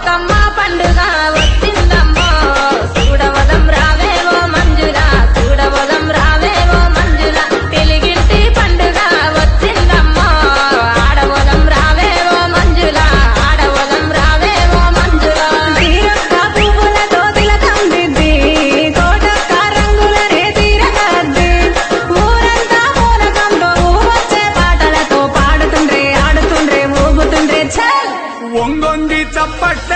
బతుకమ్మ పండుగ వచ్చిందమ్మో చూడవదం రావేవో మంజుల చూడవదం రావేవో మంజుల తెలుగింటి పండుగ వచ్చిందమ్మో ఆడవదం రావేవో మంజుల ఆడవదం రావేవో మంజుల తీరొక్క పువ్వులతో తిలకందిద్ది కోటొక్క రంగులనే తీరగద్ది ఊరంతా మూలకంలో వచ్చే పాటలతో పాడుతుండ్రే ఆడుతుండ్రే ఊగుతుండ్రే ఛల్ ఒంగొంగి చప్పట్ల